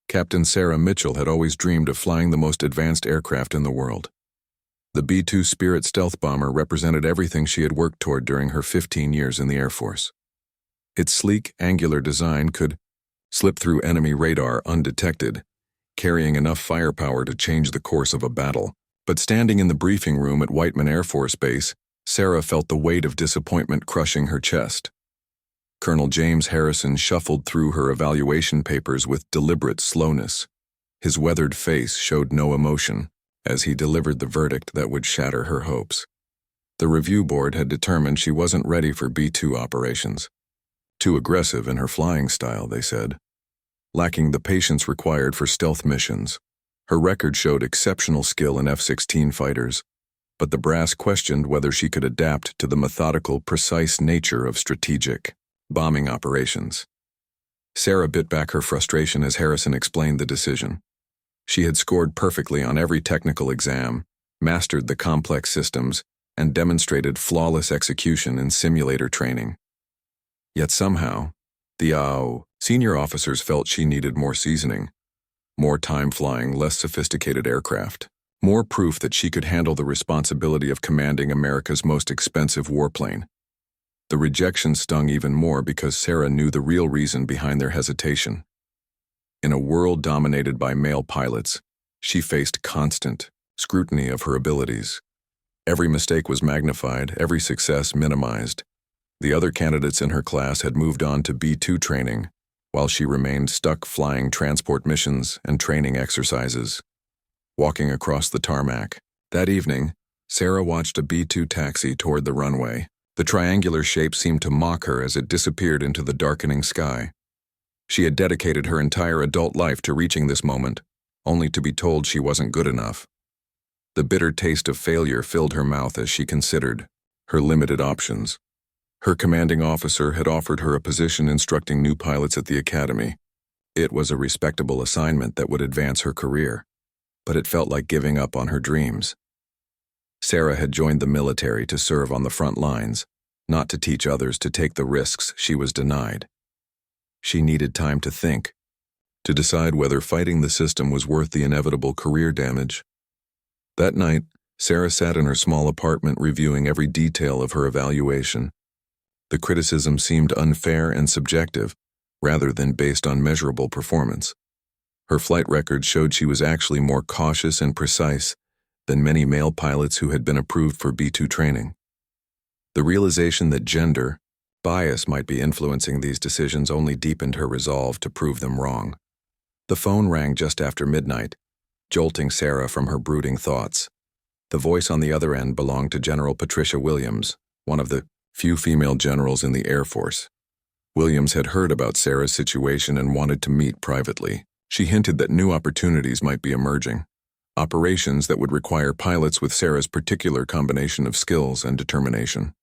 Captain Sarah Mitchell had always dreamed of flying the most advanced aircraft in the world. The B-2 Spirit stealth bomber represented everything she had worked toward during her 15 years in the Air Force. Its sleek, angular design could slip through enemy radar undetected, carrying enough firepower to change the course of a battle. But standing in the briefing room at Whiteman Air Force Base, Sarah felt the weight of disappointment crushing her chest. Colonel James Harrison shuffled through her evaluation papers with deliberate slowness. His weathered face showed no emotion as he delivered the verdict that would shatter her hopes. The review board had determined she wasn't ready for B-2 operations. Too aggressive in her flying style, they said. Lacking the patience required for stealth missions. Her record showed exceptional skill in F-16 fighters, but the brass questioned whether she could adapt to the methodical, precise nature of strategic bombing operations. Sarah bit back her frustration as Harrison explained the decision. She had scored perfectly on every technical exam, mastered the complex systems, and demonstrated flawless execution in simulator training. Yet somehow, the senior officers felt she needed more seasoning, more time flying less sophisticated aircraft, more proof that she could handle the responsibility of commanding America's most expensive warplane. The rejection stung even more because Sarah knew the real reason behind their hesitation. In a world dominated by male pilots, she faced constant scrutiny of her abilities. Every mistake was magnified, every success minimized. The other candidates in her class had moved on to B-2 training, while she remained stuck flying transport missions and training exercises. Walking across the tarmac, that evening, Sarah watched a B-2 taxi toward the runway. The triangular shape seemed to mock her as it disappeared into the darkening sky. She had dedicated her entire adult life to reaching this moment, only to be told she wasn't good enough. The bitter taste of failure filled her mouth as she considered her limited options. Her commanding officer had offered her a position instructing new pilots at the academy. It was a respectable assignment that would advance her career, but it felt like giving up on her dreams. Sarah had joined the military to serve on the front lines, not to teach others to take the risks she was denied. She needed time to think, to decide whether fighting the system was worth the inevitable career damage. That night, Sarah sat in her small apartment reviewing every detail of her evaluation. The criticism seemed unfair and subjective, rather than based on measurable performance. Her flight record showed she was actually more cautious and precise than many male pilots who had been approved for B-2 training. The realization that gender bias might be influencing these decisions only deepened her resolve to prove them wrong. The phone rang just after midnight, jolting Sarah from her brooding thoughts. The voice on the other end belonged to General Patricia Williams, one of the few female generals in the Air Force. Williams had heard about Sarah's situation and wanted to meet privately. She hinted that new opportunities might be emerging, operations that would require pilots with Sarah's particular combination of skills and determination.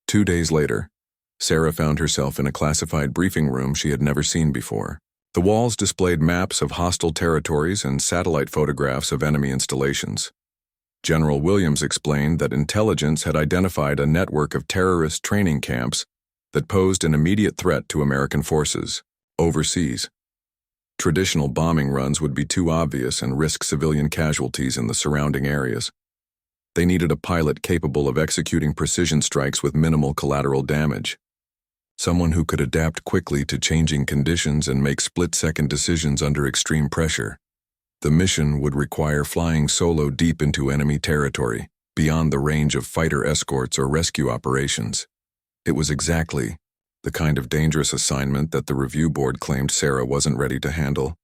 2 days later, Sarah found herself in a classified briefing room she had never seen before. The walls displayed maps of hostile territories and satellite photographs of enemy installations. General Williams explained that intelligence had identified a network of terrorist training camps that posed an immediate threat to American forces overseas. Traditional bombing runs would be too obvious and risk civilian casualties in the surrounding areas. They needed a pilot capable of executing precision strikes with minimal collateral damage. Someone who could adapt quickly to changing conditions and make split-second decisions under extreme pressure. The mission would require flying solo deep into enemy territory, beyond the range of fighter escorts or rescue operations. It was exactly the kind of dangerous assignment that the review board claimed Sarah wasn't ready to handle.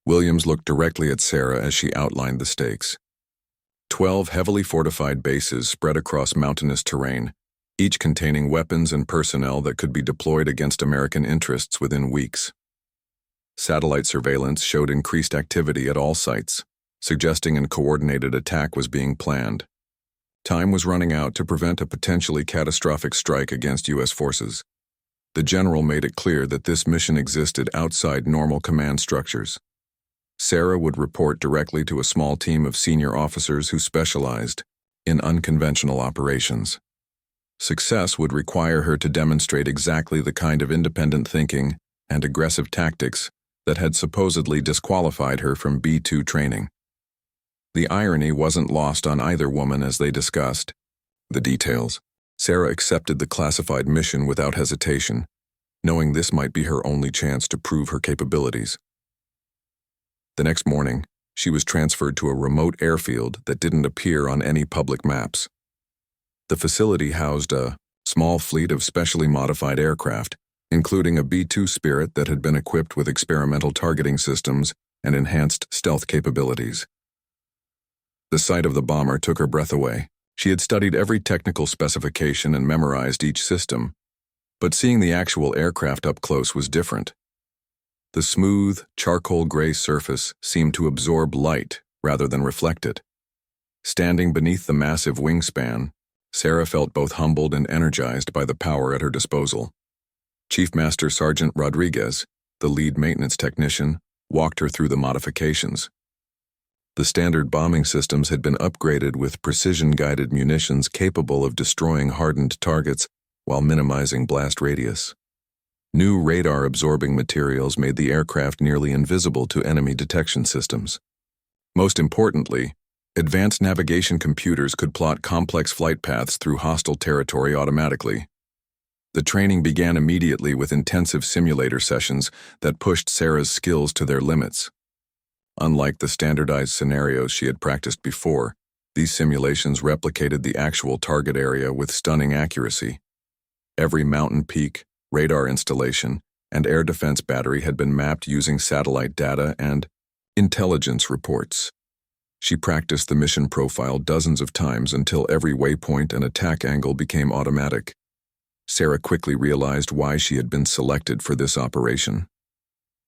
Williams looked directly at Sarah as she outlined the stakes. 12 heavily fortified bases spread across mountainous terrain, each containing weapons and personnel that could be deployed against American interests within weeks. Satellite surveillance showed increased activity at all sites, suggesting a coordinated attack was being planned. Time was running out to prevent a potentially catastrophic strike against U.S. forces. The general made it clear that this mission existed outside normal command structures. Sarah would report directly to a small team of senior officers who specialized in unconventional operations. Success would require her to demonstrate exactly the kind of independent thinking and aggressive tactics that had supposedly disqualified her from B-2 training. The irony wasn't lost on either woman as they discussed the details. Sarah accepted the classified mission without hesitation, knowing this might be her only chance to prove her capabilities. The next morning, she was transferred to a remote airfield that didn't appear on any public maps. The facility housed a small fleet of specially modified aircraft, including a B-2 Spirit that had been equipped with experimental targeting systems and enhanced stealth capabilities. The sight of the bomber took her breath away. She had studied every technical specification and memorized each system, but seeing the actual aircraft up close was different. The smooth, charcoal gray surface seemed to absorb light rather than reflect it. Standing beneath the massive wingspan, Sarah felt both humbled and energized by the power at her disposal. Chief Master Sergeant Rodriguez, the lead maintenance technician, walked her through the modifications. The standard bombing systems had been upgraded with precision-guided munitions capable of destroying hardened targets while minimizing blast radius. New radar-absorbing materials made the aircraft nearly invisible to enemy detection systems. Most importantly, advanced navigation computers could plot complex flight paths through hostile territory automatically. The training began immediately with intensive simulator sessions that pushed Sarah's skills to their limits. Unlike the standardized scenarios she had practiced before, these simulations replicated the actual target area with stunning accuracy. Every mountain peak, radar installation, and air defense battery had been mapped using satellite data and intelligence reports. She practiced the mission profile dozens of times until every waypoint and attack angle became automatic. Sarah quickly realized why she had been selected for this operation.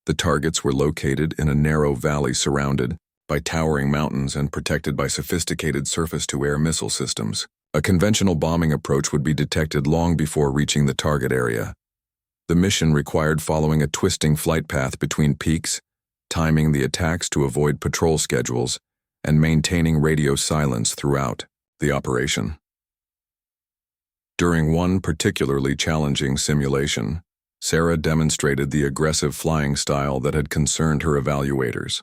The targets were located in a narrow valley surrounded by towering mountains and protected by sophisticated surface-to-air missile systems. A conventional bombing approach would be detected long before reaching the target area. The mission required following a twisting flight path between peaks, timing the attacks to avoid patrol schedules, and maintaining radio silence throughout the operation. During one particularly challenging simulation, Sarah demonstrated the aggressive flying style that had concerned her evaluators.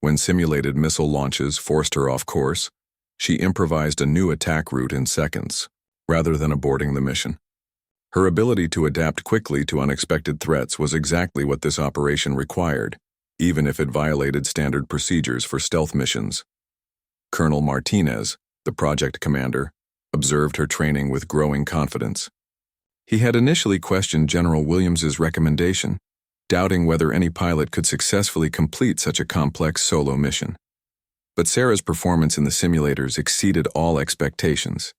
When simulated missile launches forced her off course, she improvised a new attack route in seconds, rather than aborting the mission. Her ability to adapt quickly to unexpected threats was exactly what this operation required, even if it violated standard procedures for stealth missions. Colonel Martinez, the project commander, observed her training with growing confidence. He had initially questioned General Williams's recommendation, doubting whether any pilot could successfully complete such a complex solo mission. But Sarah's performance in the simulators exceeded all expectations.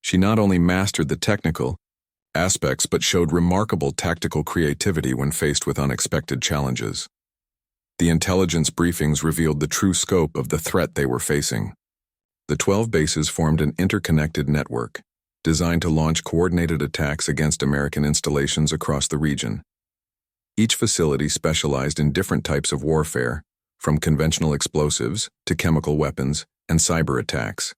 She not only mastered the technical aspects but showed remarkable tactical creativity when faced with unexpected challenges. The intelligence briefings revealed the true scope of the threat they were facing. The 12 bases formed an interconnected network, designed to launch coordinated attacks against American installations across the region. Each facility specialized in different types of warfare, from conventional explosives to chemical weapons and cyber attacks.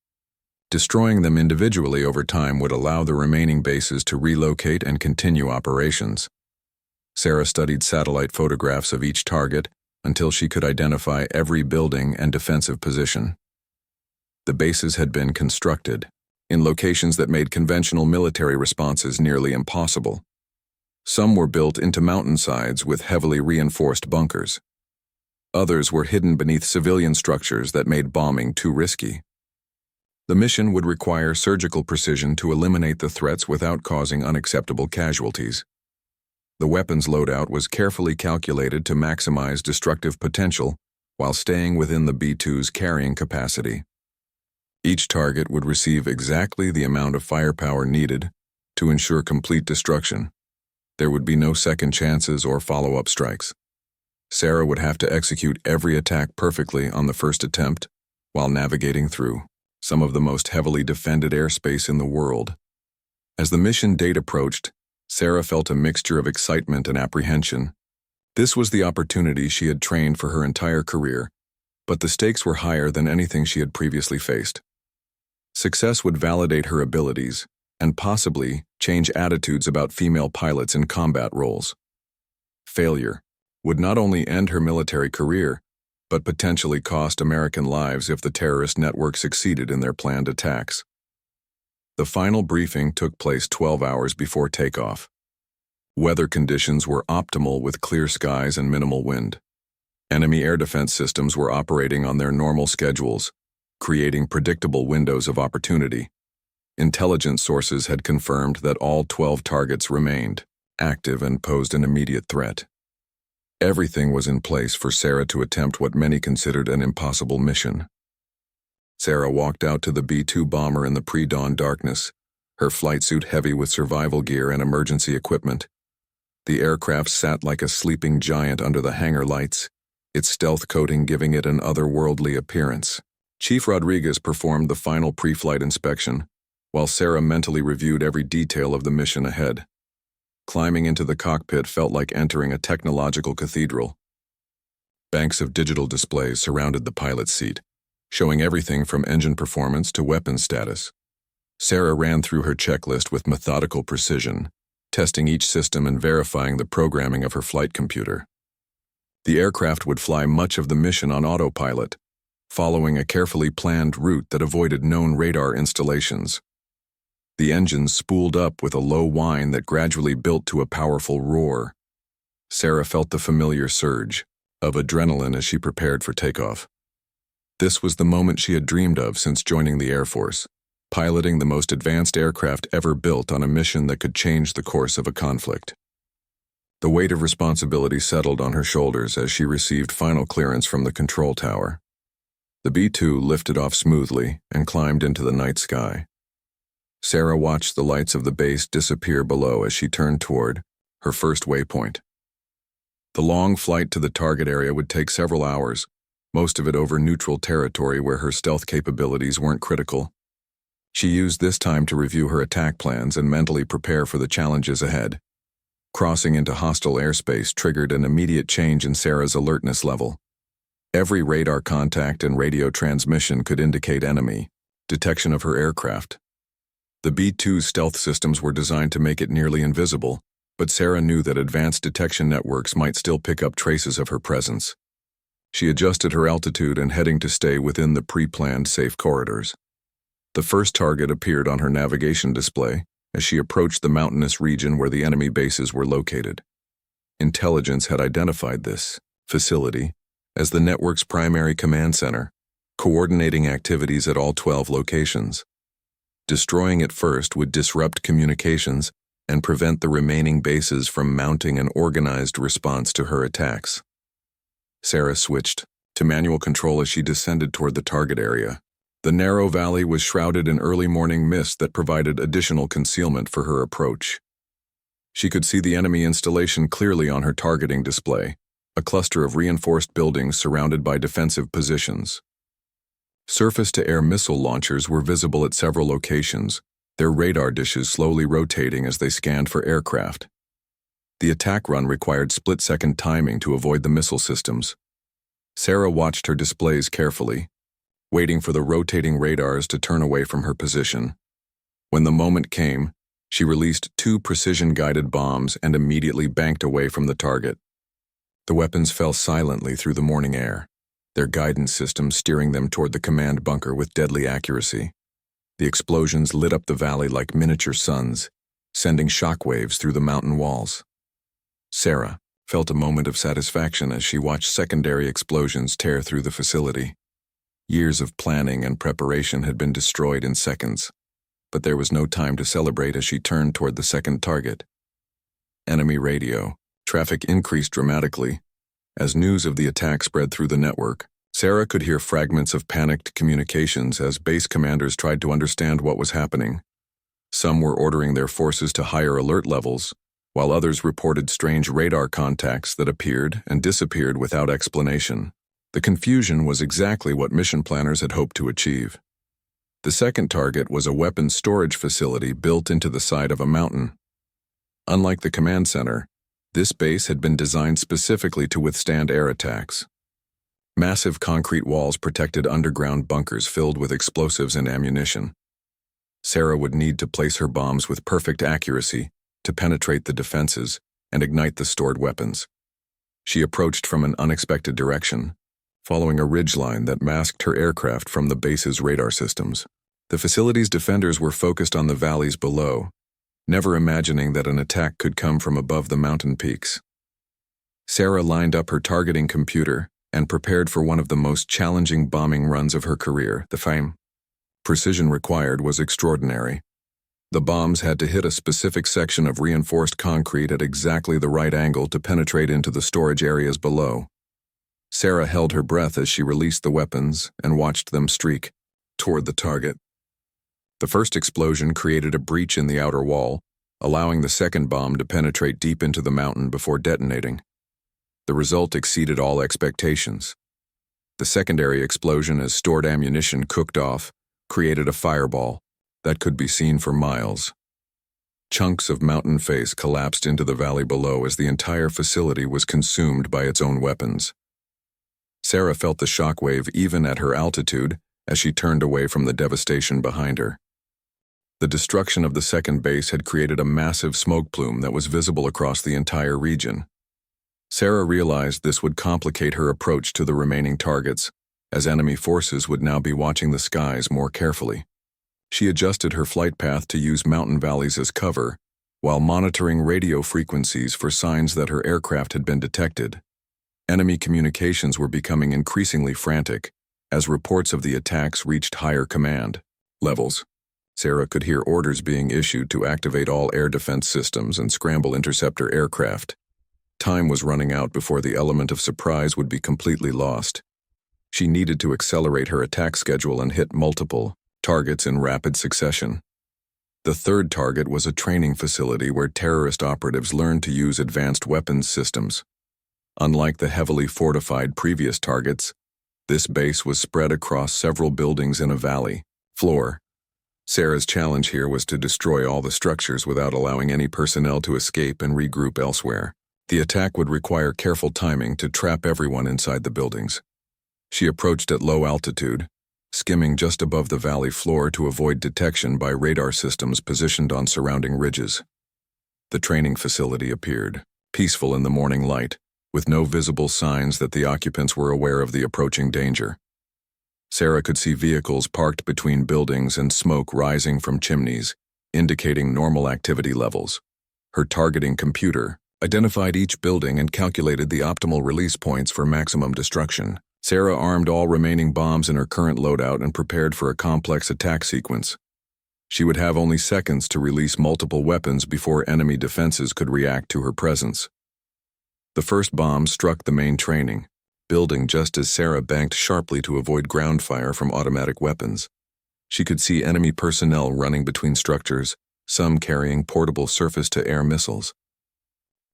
Destroying them individually over time would allow the remaining bases to relocate and continue operations. Sarah studied satellite photographs of each target until she could identify every building and defensive position. The bases had been constructed in locations that made conventional military responses nearly impossible. Some were built into mountainsides with heavily reinforced bunkers. Others were hidden beneath civilian structures that made bombing too risky. The mission would require surgical precision to eliminate the threats without causing unacceptable casualties. The weapons loadout was carefully calculated to maximize destructive potential while staying within the B-2's carrying capacity. Each target would receive exactly the amount of firepower needed to ensure complete destruction. There would be no second chances or follow-up strikes. Sarah would have to execute every attack perfectly on the first attempt while navigating through some of the most heavily defended airspace in the world. As the mission date approached, Sarah felt a mixture of excitement and apprehension. This was the opportunity she had trained for her entire career, but the stakes were higher than anything she had previously faced. Success would validate her abilities and possibly change attitudes about female pilots in combat roles. Failure would not only end her military career, but potentially cost American lives if the terrorist network succeeded in their planned attacks. The final briefing took place 12 hours before takeoff. Weather conditions were optimal with clear skies and minimal wind. Enemy air defense systems were operating on their normal schedules, creating predictable windows of opportunity. Intelligence sources had confirmed that all 12 targets remained active and posed an immediate threat. Everything was in place for Sarah to attempt what many considered an impossible mission. Sarah walked out to the B-2 bomber in the pre-dawn darkness, her flight suit heavy with survival gear and emergency equipment. The aircraft sat like a sleeping giant under the hangar lights, its stealth coating giving it an otherworldly appearance. Chief Rodriguez performed the final pre-flight inspection, while Sarah mentally reviewed every detail of the mission ahead. Climbing into the cockpit felt like entering a technological cathedral. Banks of digital displays surrounded the pilot's seat, showing everything from engine performance to weapon status. Sarah ran through her checklist with methodical precision, testing each system and verifying the programming of her flight computer. The aircraft would fly much of the mission on autopilot, following a carefully planned route that avoided known radar installations. The engines spooled up with a low whine that gradually built to a powerful roar. Sarah felt the familiar surge of adrenaline as she prepared for takeoff. This was the moment she had dreamed of since joining the Air Force, piloting the most advanced aircraft ever built on a mission that could change the course of a conflict. The weight of responsibility settled on her shoulders as she received final clearance from the control tower. The B-2 lifted off smoothly and climbed into the night sky. Sarah watched the lights of the base disappear below as she turned toward her first waypoint. The long flight to the target area would take several hours, most of it over neutral territory where her stealth capabilities weren't critical. She used this time to review her attack plans and mentally prepare for the challenges ahead. Crossing into hostile airspace triggered an immediate change in Sarah's alertness level. Every radar contact and radio transmission could indicate enemy detection of her aircraft. The B-2's stealth systems were designed to make it nearly invisible, but Sarah knew that advanced detection networks might still pick up traces of her presence. She adjusted her altitude and heading to stay within the pre-planned safe corridors. The first target appeared on her navigation display as she approached the mountainous region where the enemy bases were located. Intelligence had identified this facility as the network's primary command center, coordinating activities at all 12 locations. Destroying it first would disrupt communications and prevent the remaining bases from mounting an organized response to her attacks. Sarah switched to manual control as she descended toward the target area. The narrow valley was shrouded in early morning mist that provided additional concealment for her approach. She could see the enemy installation clearly on her targeting display, a cluster of reinforced buildings surrounded by defensive positions. Surface-to-air missile launchers were visible at several locations, their radar dishes slowly rotating as they scanned for aircraft. The attack run required split-second timing to avoid the missile systems. Sarah watched her displays carefully, waiting for the rotating radars to turn away from her position. When the moment came, she released 2 precision-guided bombs and immediately banked away from the target. The weapons fell silently through the morning air, their guidance system steering them toward the command bunker with deadly accuracy. The explosions lit up the valley like miniature suns, sending shockwaves through the mountain walls. Sarah felt a moment of satisfaction as she watched secondary explosions tear through the facility. Years of planning and preparation had been destroyed in seconds, but there was no time to celebrate as she turned toward the second target. Enemy radio. Traffic increased dramatically. As news of the attack spread through the network, Sarah could hear fragments of panicked communications as base commanders tried to understand what was happening. Some were ordering their forces to higher alert levels, while others reported strange radar contacts that appeared and disappeared without explanation. The confusion was exactly what mission planners had hoped to achieve. The second target was a weapons storage facility built into the side of a mountain. Unlike the command center, this base had been designed specifically to withstand air attacks. Massive concrete walls protected underground bunkers filled with explosives and ammunition. Sarah would need to place her bombs with perfect accuracy to penetrate the defenses and ignite the stored weapons. She approached from an unexpected direction, following a ridgeline that masked her aircraft from the base's radar systems. The facility's defenders were focused on the valleys below, never imagining that an attack could come from above the mountain peaks. Sarah lined up her targeting computer and prepared for one of the most challenging bombing runs of her career. The precision required was extraordinary. The bombs had to hit a specific section of reinforced concrete at exactly the right angle to penetrate into the storage areas below. Sarah held her breath as she released the weapons and watched them streak toward the target. The first explosion created a breach in the outer wall, allowing the second bomb to penetrate deep into the mountain before detonating. The result exceeded all expectations. The secondary explosion, as stored ammunition cooked off, created a fireball that could be seen for miles. Chunks of mountain face collapsed into the valley below as the entire facility was consumed by its own weapons. Sarah felt the shockwave even at her altitude as she turned away from the devastation behind her. The destruction of the second base had created a massive smoke plume that was visible across the entire region. Sarah realized this would complicate her approach to the remaining targets, as enemy forces would now be watching the skies more carefully. She adjusted her flight path to use mountain valleys as cover, while monitoring radio frequencies for signs that her aircraft had been detected. Enemy communications were becoming increasingly frantic as reports of the attacks reached higher command levels. Sarah could hear orders being issued to activate all air defense systems and scramble interceptor aircraft. Time was running out before the element of surprise would be completely lost. She needed to accelerate her attack schedule and hit multiple targets in rapid succession. The third target was a training facility where terrorist operatives learned to use advanced weapons systems. Unlike the heavily fortified previous targets, this base was spread across several buildings in a valley floor. Sarah's challenge here was to destroy all the structures without allowing any personnel to escape and regroup elsewhere. The attack would require careful timing to trap everyone inside the buildings. She approached at low altitude, skimming just above the valley floor to avoid detection by radar systems positioned on surrounding ridges. The training facility appeared, peaceful in the morning light, with no visible signs that the occupants were aware of the approaching danger. Sarah could see vehicles parked between buildings and smoke rising from chimneys, indicating normal activity levels. Her targeting computer identified each building and calculated the optimal release points for maximum destruction. Sarah armed all remaining bombs in her current loadout and prepared for a complex attack sequence. She would have only seconds to release multiple weapons before enemy defenses could react to her presence. The first bomb struck the main training building just as Sarah banked sharply to avoid ground fire from automatic weapons. She could see enemy personnel running between structures, some carrying portable surface-to-air missiles.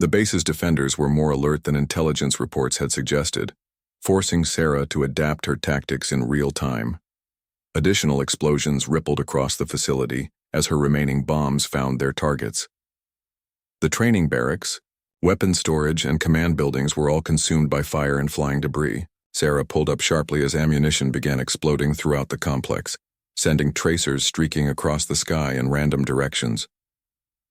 The base's defenders were more alert than intelligence reports had suggested, forcing Sarah to adapt her tactics in real time. Additional explosions rippled across the facility as her remaining bombs found their targets. The training barracks, weapon storage, and command buildings were all consumed by fire and flying debris. Sarah pulled up sharply as ammunition began exploding throughout the complex, sending tracers streaking across the sky in random directions.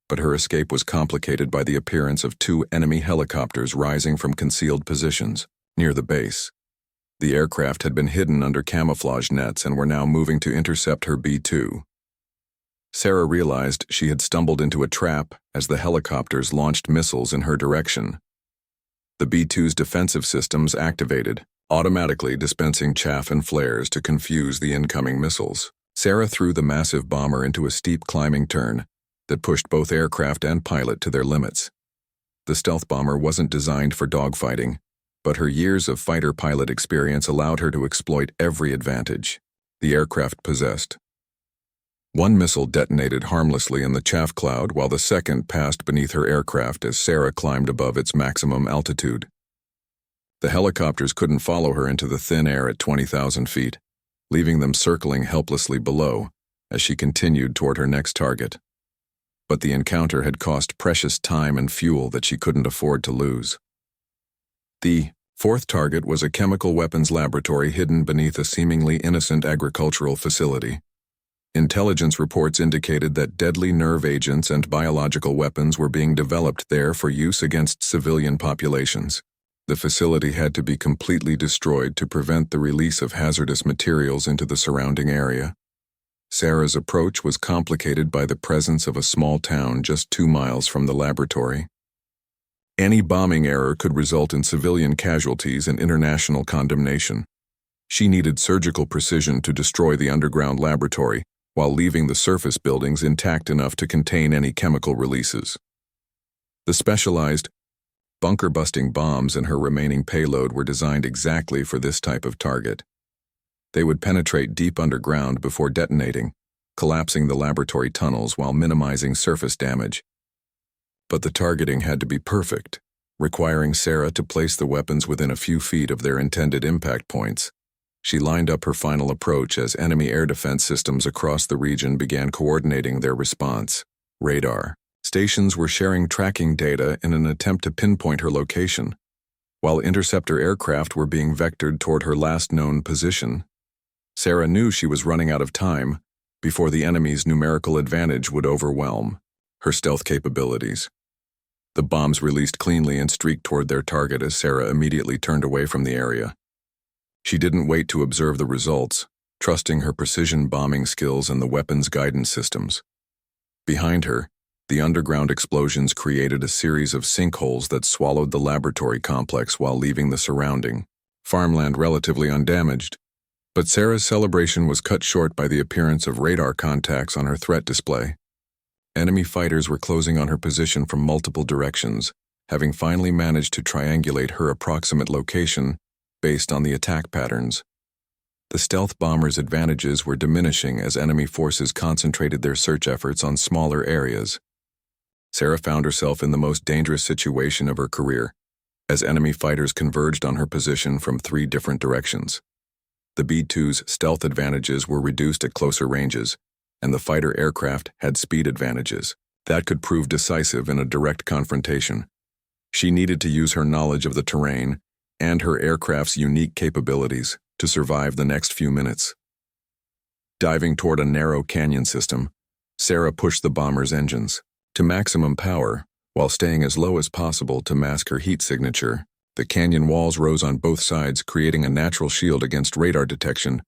But her escape was complicated by the appearance of two enemy helicopters rising from concealed positions near the base. The aircraft had been hidden under camouflage nets and were now moving to intercept her B-2. Sarah realized she had stumbled into a trap as the helicopters launched missiles in her direction. The B-2's defensive systems activated, automatically dispensing chaff and flares to confuse the incoming missiles. Sarah threw the massive bomber into a steep climbing turn that pushed both aircraft and pilot to their limits. The stealth bomber wasn't designed for dogfighting, but her years of fighter pilot experience allowed her to exploit every advantage the aircraft possessed. One missile detonated harmlessly in the chaff cloud while the second passed beneath her aircraft as Sarah climbed above its maximum altitude. The helicopters couldn't follow her into the thin air at 20,000 feet, leaving them circling helplessly below as she continued toward her next target. But the encounter had cost precious time and fuel that she couldn't afford to lose. The fourth target was a chemical weapons laboratory hidden beneath a seemingly innocent agricultural facility. Intelligence reports indicated that deadly nerve agents and biological weapons were being developed there for use against civilian populations. The facility had to be completely destroyed to prevent the release of hazardous materials into the surrounding area. Sarah's approach was complicated by the presence of a small town just 2 miles from the laboratory. Any bombing error could result in civilian casualties and international condemnation. She needed surgical precision to destroy the underground laboratory while leaving the surface buildings intact enough to contain any chemical releases. The specialized, bunker-busting bombs in her remaining payload were designed exactly for this type of target. They would penetrate deep underground before detonating, collapsing the laboratory tunnels while minimizing surface damage. But the targeting had to be perfect, requiring Sarah to place the weapons within a few feet of their intended impact points. She lined up her final approach as enemy air defense systems across the region began coordinating their response. Radar stations were sharing tracking data in an attempt to pinpoint her location, while interceptor aircraft were being vectored toward her last known position. Sarah knew she was running out of time before the enemy's numerical advantage would overwhelm her stealth capabilities. The bombs released cleanly and streaked toward their target as Sarah immediately turned away from the area. She didn't wait to observe the results, trusting her precision bombing skills and the weapons guidance systems. Behind her, the underground explosions created a series of sinkholes that swallowed the laboratory complex while leaving the surrounding farmland relatively undamaged. But Sarah's celebration was cut short by the appearance of radar contacts on her threat display. Enemy fighters were closing on her position from multiple directions, having finally managed to triangulate her approximate location based on the attack patterns. The stealth bomber's advantages were diminishing as enemy forces concentrated their search efforts on smaller areas. Sarah found herself in the most dangerous situation of her career, as enemy fighters converged on her position from 3 different directions. The B-2's stealth advantages were reduced at closer ranges, and the fighter aircraft had speed advantages that could prove decisive in a direct confrontation. She needed to use her knowledge of the terrain and her aircraft's unique capabilities to survive the next few minutes. Diving toward a narrow canyon system, Sarah pushed the bomber's engines to maximum power while staying as low as possible to mask her heat signature. The canyon walls rose on both sides, creating a natural shield against radar detection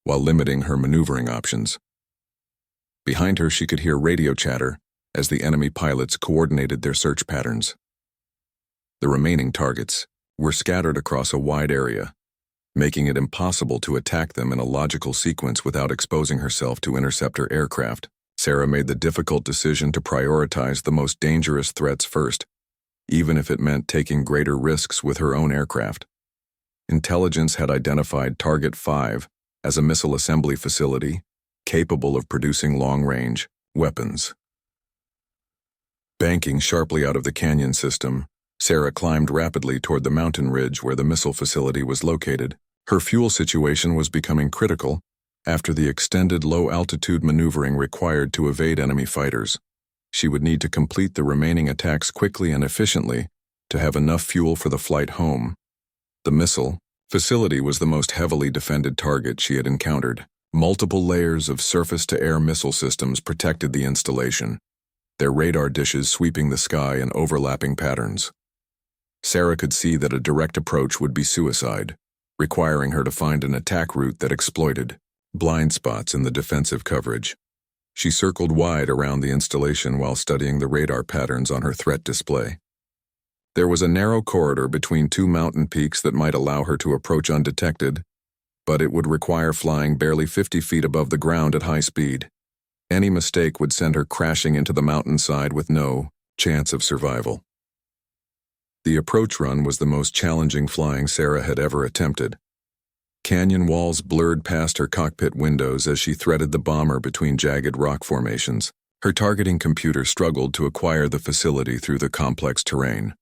while limiting her maneuvering options. Behind her, she could hear radio chatter as the enemy pilots coordinated their search patterns. The remaining targets were scattered across a wide area, making it impossible to attack them in a logical sequence without exposing herself to interceptor aircraft. Sarah made the difficult decision to prioritize the most dangerous threats first, even if it meant taking greater risks with her own aircraft. Intelligence had identified Target 5 as a missile assembly facility capable of producing long-range weapons. Banking sharply out of the canyon system, Sarah climbed rapidly toward the mountain ridge where the missile facility was located. Her fuel situation was becoming critical after the extended low-altitude maneuvering required to evade enemy fighters. She would need to complete the remaining attacks quickly and efficiently to have enough fuel for the flight home. The missile facility was the most heavily defended target she had encountered. Multiple layers of surface-to-air missile systems protected the installation, their radar dishes sweeping the sky in overlapping patterns. Sarah could see that a direct approach would be suicide, requiring her to find an attack route that exploited blind spots in the defensive coverage. She circled wide around the installation while studying the radar patterns on her threat display. There was a narrow corridor between 2 mountain peaks that might allow her to approach undetected, but it would require flying barely 50 feet above the ground at high speed. Any mistake would send her crashing into the mountainside with no chance of survival. The approach run was the most challenging flying Sarah had ever attempted. Canyon walls blurred past her cockpit windows as she threaded the bomber between jagged rock formations. Her targeting computer struggled to acquire the facility through the complex terrain,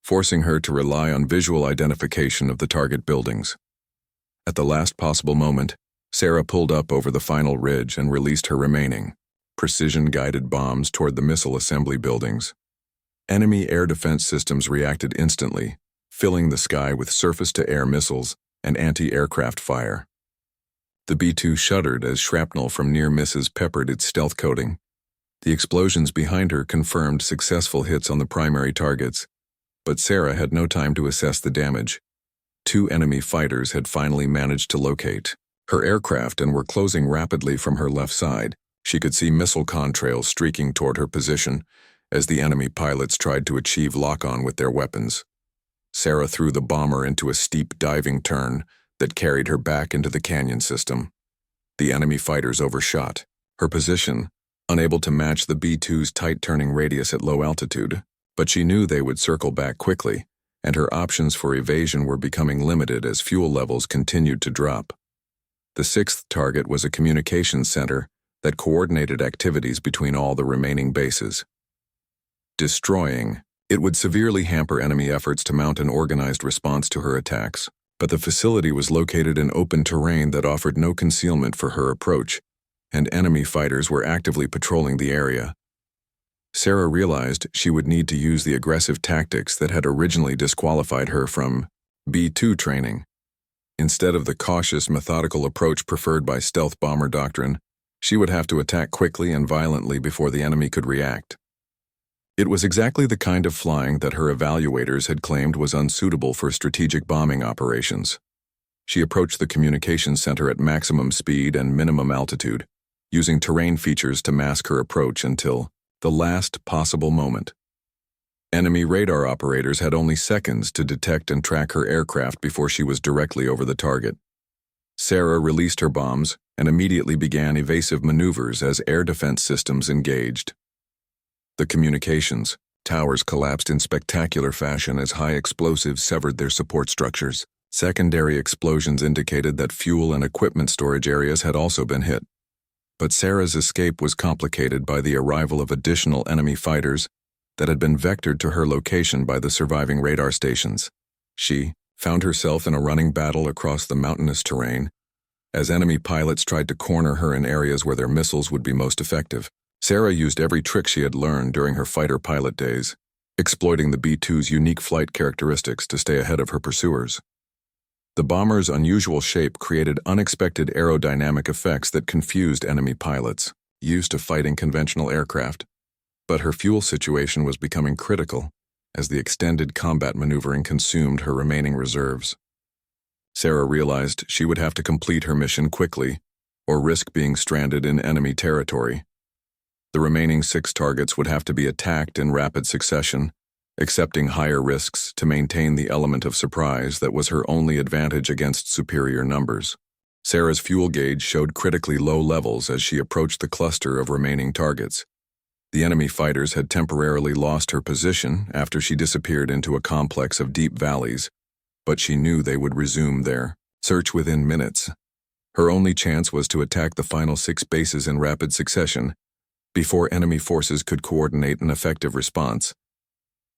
forcing her to rely on visual identification of the target buildings. At the last possible moment, Sarah pulled up over the final ridge and released her remaining precision-guided bombs toward the missile assembly buildings. Enemy air defense systems reacted instantly, filling the sky with surface-to-air missiles and anti-aircraft fire. The B-2 shuddered as shrapnel from near misses peppered its stealth coating. The explosions behind her confirmed successful hits on the primary targets, But Sarah had no time to assess the damage. Two enemy fighters had finally managed to locate her aircraft and were closing rapidly from her left side. She could see missile contrails streaking toward her position as the enemy pilots tried to achieve lock-on with their weapons. Sarah threw the bomber into a steep diving turn that carried her back into the canyon system. The enemy fighters overshot her position, unable to match the B-2's tight turning radius at low altitude, but she knew they would circle back quickly, and her options for evasion were becoming limited as fuel levels continued to drop. The sixth target was a communications center that coordinated activities between all the remaining bases. Destroying it would severely hamper enemy efforts to mount an organized response to her attacks, but the facility was located in open terrain that offered no concealment for her approach, and enemy fighters were actively patrolling the area. Sarah realized she would need to use the aggressive tactics that had originally disqualified her from B-2 training. Instead of the cautious, methodical approach preferred by stealth bomber doctrine, she would have to attack quickly and violently before the enemy could react. It was exactly the kind of flying that her evaluators had claimed was unsuitable for strategic bombing operations. She approached the communications center at maximum speed and minimum altitude, using terrain features to mask her approach until the last possible moment. Enemy radar operators had only seconds to detect and track her aircraft before she was directly over the target. Sarah released her bombs and immediately began evasive maneuvers as air defense systems engaged. The communications towers collapsed in spectacular fashion as high explosives severed their support structures. Secondary explosions indicated that fuel and equipment storage areas had also been hit. But Sarah's escape was complicated by the arrival of additional enemy fighters that had been vectored to her location by the surviving radar stations. She found herself in a running battle across the mountainous terrain as enemy pilots tried to corner her in areas where their missiles would be most effective. Sarah used every trick she had learned during her fighter pilot days, exploiting the B-2's unique flight characteristics to stay ahead of her pursuers. The bomber's unusual shape created unexpected aerodynamic effects that confused enemy pilots, used to fighting conventional aircraft. But her fuel situation was becoming critical as the extended combat maneuvering consumed her remaining reserves. Sarah realized she would have to complete her mission quickly or risk being stranded in enemy territory. The remaining 6 targets would have to be attacked in rapid succession, accepting higher risks to maintain the element of surprise that was her only advantage against superior numbers. Sarah's fuel gauge showed critically low levels as she approached the cluster of remaining targets. The enemy fighters had temporarily lost her position after she disappeared into a complex of deep valleys, but she knew they would resume their search within minutes. Her only chance was to attack the final 6 bases in rapid succession before enemy forces could coordinate an effective response.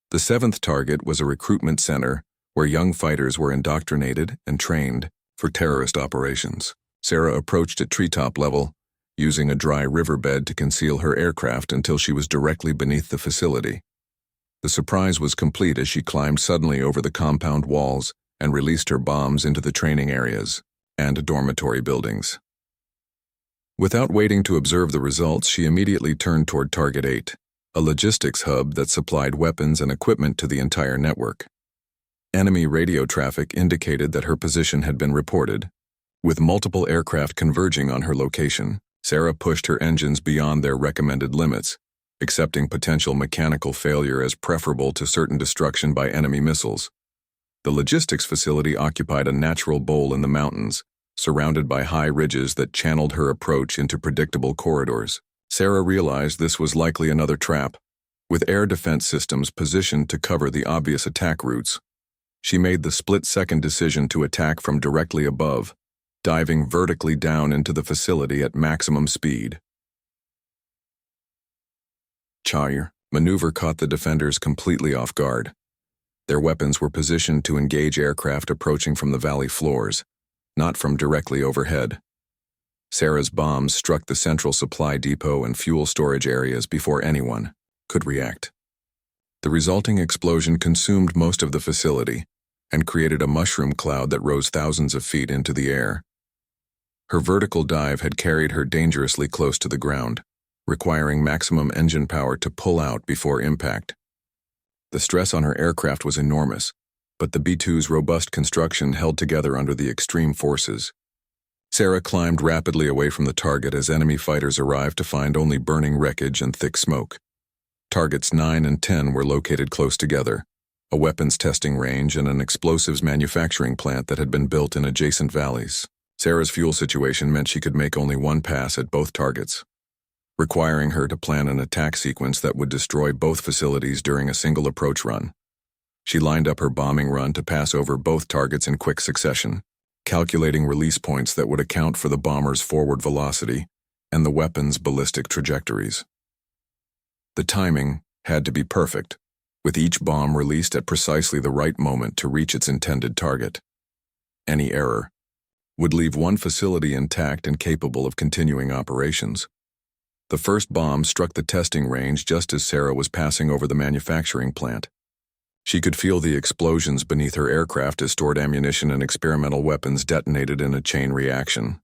The 7th target was a recruitment center where young fighters were indoctrinated and trained for terrorist operations. Sarah approached at treetop level, using a dry riverbed to conceal her aircraft until she was directly beneath the facility. The surprise was complete as she climbed suddenly over the compound walls and released her bombs into the training areas and dormitory buildings. Without waiting to observe the results, she immediately turned toward Target 8, a logistics hub that supplied weapons and equipment to the entire network. Enemy radio traffic indicated that her position had been reported. With multiple aircraft converging on her location, Sarah pushed her engines beyond their recommended limits, accepting potential mechanical failure as preferable to certain destruction by enemy missiles. The logistics facility occupied a natural bowl in the mountains, surrounded by high ridges that channeled her approach into predictable corridors. Sarah realized this was likely another trap, with air defense systems positioned to cover the obvious attack routes. She made the split-second decision to attack from directly above, diving vertically down into the facility at maximum speed. Chayr maneuver caught the defenders completely off guard. Their weapons were positioned to engage aircraft approaching from the valley floors, not from directly overhead. Sarah's bombs struck the central supply depot and fuel storage areas before anyone could react. The resulting explosion consumed most of the facility and created a mushroom cloud that rose thousands of feet into the air. Her vertical dive had carried her dangerously close to the ground, requiring maximum engine power to pull out before impact. The stress on her aircraft was enormous, but the B-2's robust construction held together under the extreme forces. Sarah climbed rapidly away from the target as enemy fighters arrived to find only burning wreckage and thick smoke. Targets 9 and 10 were located close together, a weapons testing range and an explosives manufacturing plant that had been built in adjacent valleys. Sarah's fuel situation meant she could make only one pass at both targets, requiring her to plan an attack sequence that would destroy both facilities during a single approach run. She lined up her bombing run to pass over both targets in quick succession, calculating release points that would account for the bomber's forward velocity and the weapon's ballistic trajectories. The timing had to be perfect, with each bomb released at precisely the right moment to reach its intended target. Any error would leave one facility intact and capable of continuing operations. The first bomb struck the testing range just as Sarah was passing over the manufacturing plant. She could feel the explosions beneath her aircraft as stored ammunition and experimental weapons detonated in a chain reaction.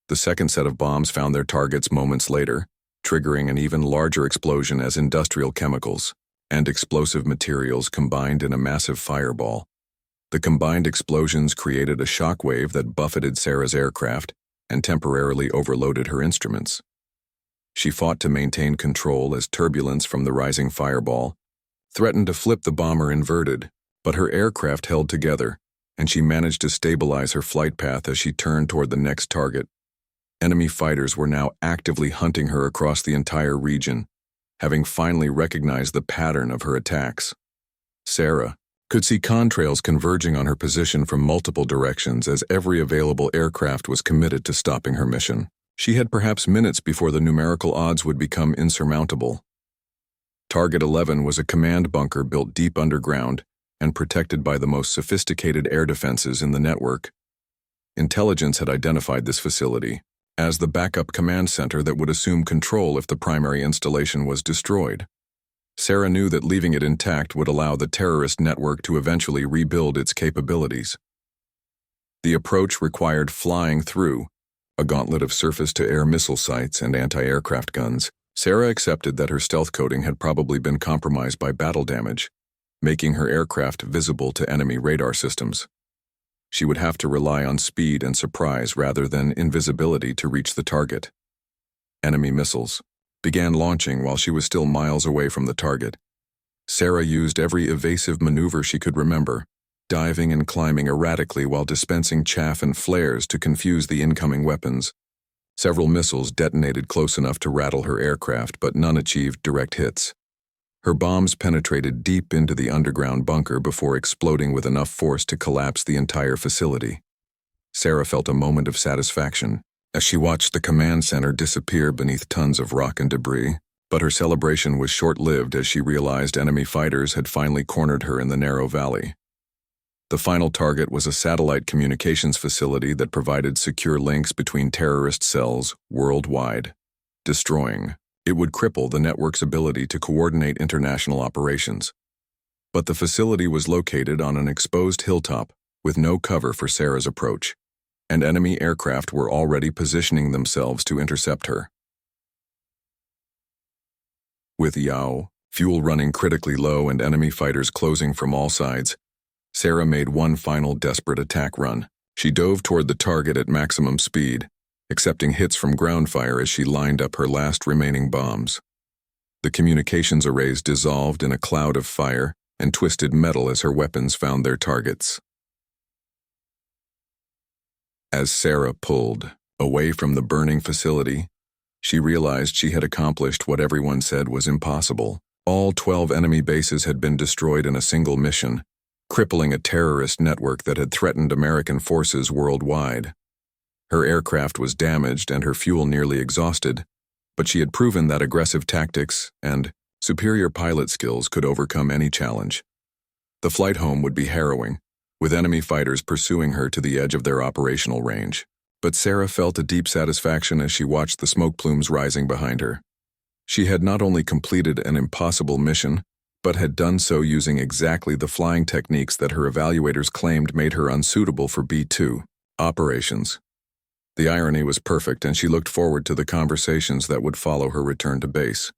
The second set of bombs found their targets moments later, triggering an even larger explosion as industrial chemicals and explosive materials combined in a massive fireball. The combined explosions created a shockwave that buffeted Sarah's aircraft and temporarily overloaded her instruments. She fought to maintain control as turbulence from the rising fireball threatened to flip the bomber inverted, but her aircraft held together, and she managed to stabilize her flight path as she turned toward the next target. Enemy fighters were now actively hunting her across the entire region, having finally recognized the pattern of her attacks. Sarah could see contrails converging on her position from multiple directions as every available aircraft was committed to stopping her mission. She had perhaps minutes before the numerical odds would become insurmountable. Target 11 was a command bunker built deep underground and protected by the most sophisticated air defenses in the network. Intelligence had identified this facility as the backup command center that would assume control if the primary installation was destroyed. Sarah knew that leaving it intact would allow the terrorist network to eventually rebuild its capabilities. The approach required flying through a gauntlet of surface-to-air missile sites and anti-aircraft guns. Sarah accepted that her stealth coating had probably been compromised by battle damage, making her aircraft visible to enemy radar systems. She would have to rely on speed and surprise rather than invisibility to reach the target. Enemy missiles began launching while she was still miles away from the target. Sarah used every evasive maneuver she could remember, diving and climbing erratically while dispensing chaff and flares to confuse the incoming weapons. Several missiles detonated close enough to rattle her aircraft, but none achieved direct hits. Her bombs penetrated deep into the underground bunker before exploding with enough force to collapse the entire facility. Sarah felt a moment of satisfaction as she watched the command center disappear beneath tons of rock and debris, but her celebration was short-lived as she realized enemy fighters had finally cornered her in the narrow valley. The final target was a satellite communications facility that provided secure links between terrorist cells worldwide. Destroying it would cripple the network's ability to coordinate international operations. But the facility was located on an exposed hilltop with no cover for Sarah's approach, and enemy aircraft were already positioning themselves to intercept her. With fuel running critically low and enemy fighters closing from all sides, Sarah made one final desperate attack run. She dove toward the target at maximum speed, accepting hits from ground fire as she lined up her last remaining bombs. The communications arrays dissolved in a cloud of fire and twisted metal as her weapons found their targets. As Sarah pulled away from the burning facility, she realized she had accomplished what everyone said was impossible. All 12 enemy bases had been destroyed in a single mission, crippling a terrorist network that had threatened American forces worldwide. Her aircraft was damaged and her fuel nearly exhausted, but she had proven that aggressive tactics and superior pilot skills could overcome any challenge. The flight home would be harrowing, with enemy fighters pursuing her to the edge of their operational range. But Sarah felt a deep satisfaction as she watched the smoke plumes rising behind her. She had not only completed an impossible mission, but had done so using exactly the flying techniques that her evaluators claimed made her unsuitable for B-2 operations. The irony was perfect, and she looked forward to the conversations that would follow her return to base.